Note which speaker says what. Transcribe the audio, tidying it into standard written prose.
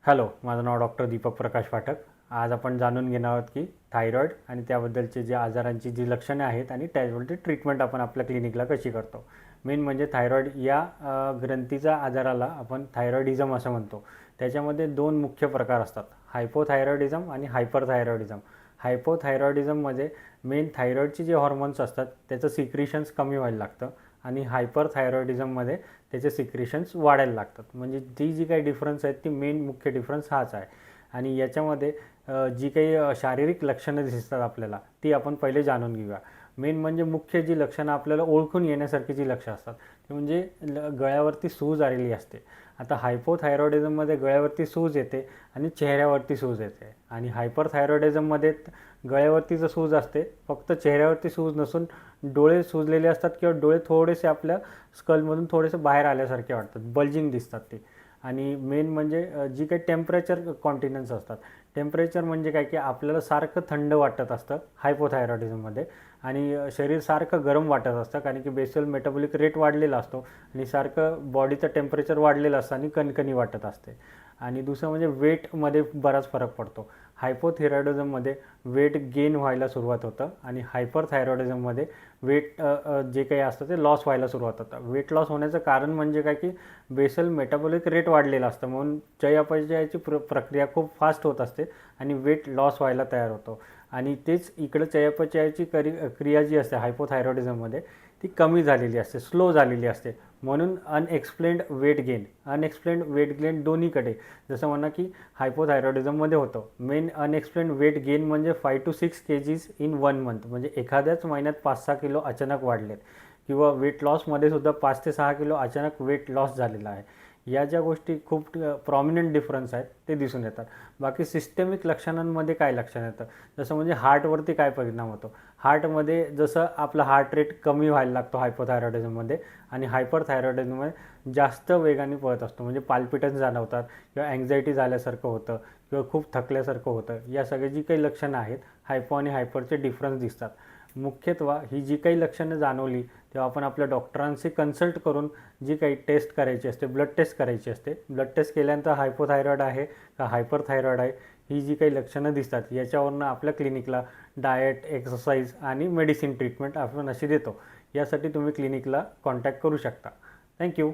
Speaker 1: Hello, माझं नाव doctor Deepak Prakash Pathak. आज आपण जाणून घेणार आहोत की थायरॉईड आणि त्याबद्दलचे जे आजारांची जी लक्षणे आहेत आणि त्याबद्दलची ट्रीटमेंट आपण आपल्या क्लिनिकला कशी करतो. मेन म्हणजे थायरॉईड या ग्रंथीचा आजाराला आपण थायरॉइडिझम असं म्हणतो. त्याच्यामध्ये दोन मुख्य प्रकार असतात, हायपोथायरॉइडिझम आणि हायपरथायरॉइडिझम. हायपोथायरॉइडिझममध्ये मेन थायरॉईडचे जे हॉर्मोन्स असतात त्याचं सिक्रिशन्स कमी व्हायला लागतं आणि हायपरथायरॉइडिझममध्ये त्याचे सिक्रेशन्स वाढायला लागतात. म्हणजे ती जी काही डिफरन्स आहेत ती मेन मुख्य डिफरन्स हाच आहे. आणि याच्यामध्ये जी काही शारीरिक लक्षणं दिसतात आपल्याला ती आपण पहिले जाणून घेऊया. मेन म्हणजे मुख्य जी लक्षणं आपल्याला ओळखून येण्यासारखी जी लक्षणं असतात ती म्हणजे गळ्यावरती सूज आलेली असते. आता हायपोथायरॉइडिझममध्ये गळ्यावरती सूज येते आणि चेहऱ्यावरती सूज येते. आणि हायपरथायरॉइडिझममध्ये गळ्यावरती जर सूज असते, फक्त चेहऱ्यावरती सूज नसून डोळे सुजलेले असतात किंवा डोळे थोडेसे आपल्या स्कलमधून थोडेसे बाहेर आल्यासारखे वाटतात, बल्जिंग दिसतात ते. आणि मेन म्हणजे जी काही टेम्परेचर कॉन्टिन्युअन्स असतात, टेम्परेचर म्हणजे काय की आपल्याला सारखं थंड वाटत असतं हायपोथायरॉइडिझममध्ये आणि शरीर सारखं गरम वाटत असतं, कारण की बेसल मेटाबॉलिक रेट वाढलेला असतो आणि सारखं बॉडीचं टेम्परेचर वाढलेलं असतं आणि कणकणी वाटत असते. आणि दुसरं म्हणजे वेटमध्ये बराच फरक पडतो. हायपोथायरॉइडिझममध्ये वेट गेन व्हायला सुरुवात होतं आणि हायपरथायरॉइडिझममध्ये वेट जे काही असतं ते लॉस व्हायला सुरुवात होतं. वेट लॉस होण्याचं कारण म्हणजे काय की बेसल मेटाबॉलिक रेट वाढलेला असतं, म्हणून चयापचयाची प्रक्रिया खूप फास्ट होत असते आणि वेट लॉस व्हायला तयार होतो. आणि तेच इकडं चयापचयाची क्रिया जी असते हायपोथायरॉइडिझममध्ये ती कमी झालेली असते, स्लो झालेली असते. म्हणून अनएक्सप्लेन्ड वेट गेन दोन्हीकडे, जसं म्हणा की हायपोथायरॉइडिझममध्ये होतं मेन अनएक्सप्लेन्ड वेट गेन म्हणजे 5 to 6 kgs इन 1 मंथ, म्हणजे एखाद्याच महिन्यात 5-6 किलो अचानक वाढलेत. किंवा वेट लॉसमध्ये सुद्धा 5 ते 6 किलो अचानक वेट लॉस झालेला आहे. या ज्या गोष्टी खूप प्रॉमिनंट डिफरन्स आहेत ते दिसून येतात. बाकी सिस्टेमिक लक्षणांमध्ये काय लक्षण येतं, जसं म्हणजे हार्टवरती काय परिणाम होतो. हार्टमध्ये जसं आपला हार्ट रेट कमी व्हायला लागतो हायपोथायरॉइडिझममध्ये, आणि हायपरथायरॉइडिझममध्ये जास्त वेगाने पळत असतो, म्हणजे पाल्पिटन्स जाणवतात किंवा अँक्झायटी झाल्यासारखं होतं किंवा खूप थकल्यासारखं होतं. या सगळी जी काही लक्षणं आहेत हायपो आणि हायपरचे डिफरन्स दिसतात. मुख्यत्वे ही जी काही लक्षणं जाणवली तेव्हा आपण आपल्या डॉक्टरांशी कन्सल्ट करून जी काही टेस्ट करायची असते, ब्लड टेस्ट करायची असते. ब्लड टेस्ट केल्यानंतर हायपोथायरॉईड आहे का हायपरथायरॉईड आहे ही जी काही लक्षणं दिसतात याच्यावरनं आपल्या क्लिनिकला डाएट, एक्सरसाइज आणि मेडिसिन ट्रीटमेंट आपण अशी देतो. यासाठी तुम्ही क्लिनिकला कॉन्टॅक्ट करू शकता. थँक्यू.